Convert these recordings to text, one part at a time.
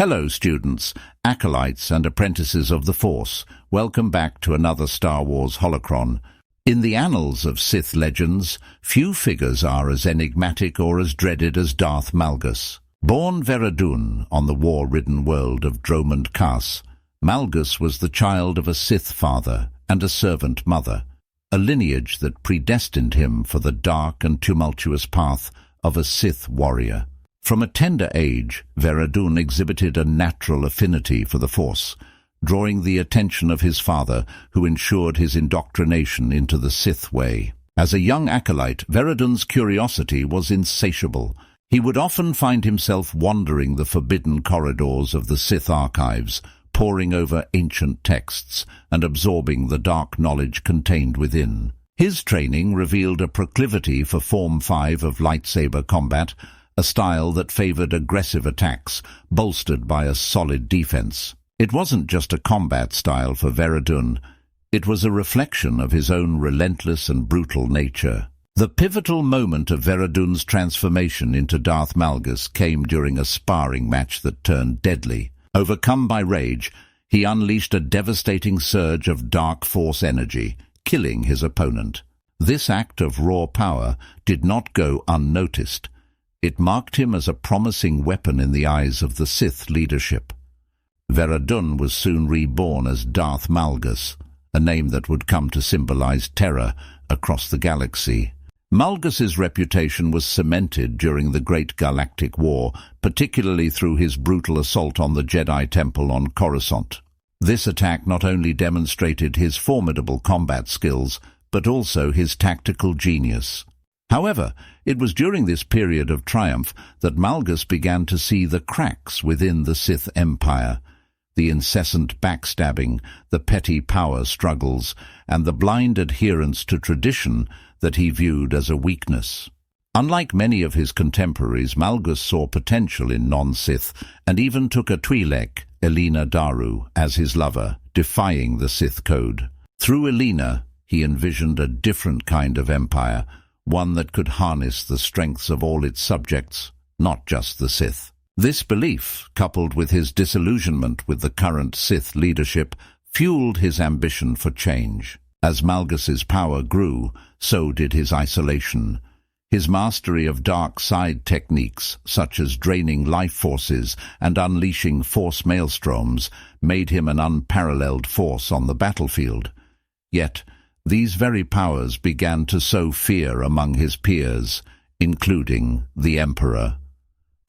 Hello students, acolytes and apprentices of the Force. Welcome back to another Star Wars Holocron. In the annals of Sith legends, few figures are as enigmatic or as dreaded as Darth Malgus. Born Veradun on the war-ridden world of Dromund Kaas, Malgus was the child of a Sith father and a servant mother, a lineage that predestined him for the dark and tumultuous path of a Sith warrior. From a tender age, Veradun exhibited a natural affinity for the Force, drawing the attention of his father, who ensured his indoctrination into the Sith way. As a young acolyte, Veradun's curiosity was insatiable. He would often find himself wandering the forbidden corridors of the Sith archives, poring over ancient texts and absorbing the dark knowledge contained within. His training revealed a proclivity for Form 5 of lightsaber combat, a style that favored aggressive attacks, bolstered by a solid defense. It wasn't just a combat style for Veradun, it was a reflection of his own relentless and brutal nature. The pivotal moment of Veradun's transformation into Darth Malgus came during a sparring match that turned deadly. Overcome by rage, he unleashed a devastating surge of dark force energy, killing his opponent. This act of raw power did not go unnoticed. It marked him as a promising weapon in the eyes of the Sith leadership. Veradun was soon reborn as Darth Malgus, a name that would come to symbolize terror across the galaxy. Malgus's reputation was cemented during the Great Galactic War, particularly through his brutal assault on the Jedi Temple on Coruscant. This attack not only demonstrated his formidable combat skills, but also his tactical genius. However, it was during this period of triumph that Malgus began to see the cracks within the Sith Empire. The incessant backstabbing, the petty power struggles, and the blind adherence to tradition that he viewed as a weakness. Unlike many of his contemporaries, Malgus saw potential in non-Sith and even took a Twi'lek, Elena Daru, as his lover, defying the Sith code. Through Elena, he envisioned a different kind of empire, one that could harness the strengths of all its subjects, not just the Sith. This belief, coupled with his disillusionment with the current Sith leadership, fueled his ambition for change. As Malgus's power grew, so did his isolation. His mastery of dark side techniques, such as draining life forces and unleashing force maelstroms, made him an unparalleled force on the battlefield. Yet, these very powers began to sow fear among his peers, including the Emperor.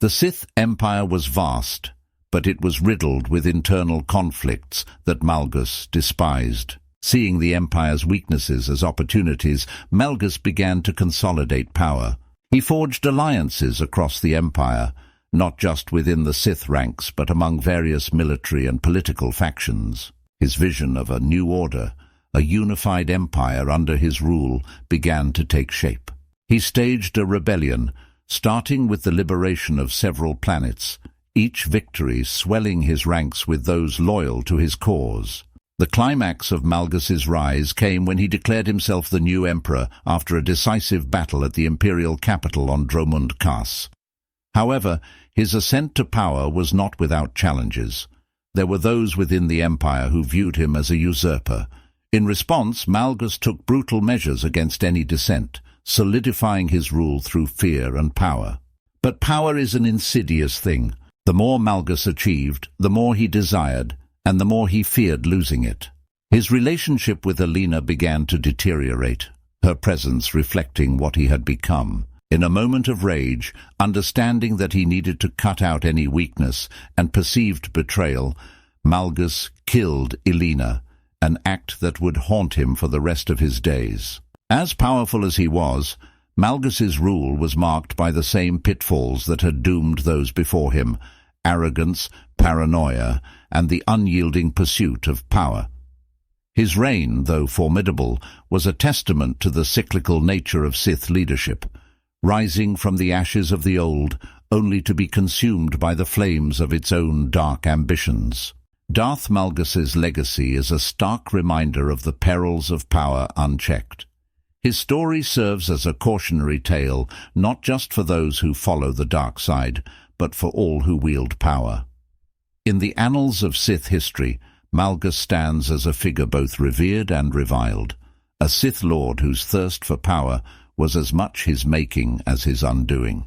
The Sith Empire was vast, but it was riddled with internal conflicts that Malgus despised. Seeing the Empire's weaknesses as opportunities, Malgus began to consolidate power. He forged alliances across the Empire, not just within the Sith ranks, but among various military and political factions. His vision of a new order, a unified empire under his rule, began to take shape. He staged a rebellion, starting with the liberation of several planets, each victory swelling his ranks with those loyal to his cause. The climax of Malgus's rise came when he declared himself the new emperor after a decisive battle at the imperial capital on Dromund Kaas. However, his ascent to power was not without challenges. There were those within the empire who viewed him as a usurper. In response, Malgus took brutal measures against any dissent, solidifying his rule through fear and power. But power is an insidious thing. The more Malgus achieved, the more he desired, and the more he feared losing it. His relationship with Elena began to deteriorate, her presence reflecting what he had become. In a moment of rage, understanding that he needed to cut out any weakness and perceived betrayal, Malgus killed Elena, an act that would haunt him for the rest of his days. As powerful as he was, Malgus's rule was marked by the same pitfalls that had doomed those before him: arrogance, paranoia, and the unyielding pursuit of power. His reign, though formidable, was a testament to the cyclical nature of Sith leadership, rising from the ashes of the old, only to be consumed by the flames of its own dark ambitions. Darth Malgus's legacy is a stark reminder of the perils of power unchecked. His story serves as a cautionary tale, not just for those who follow the dark side, but for all who wield power. In the annals of Sith history, Malgus stands as a figure both revered and reviled, a Sith Lord whose thirst for power was as much his making as his undoing.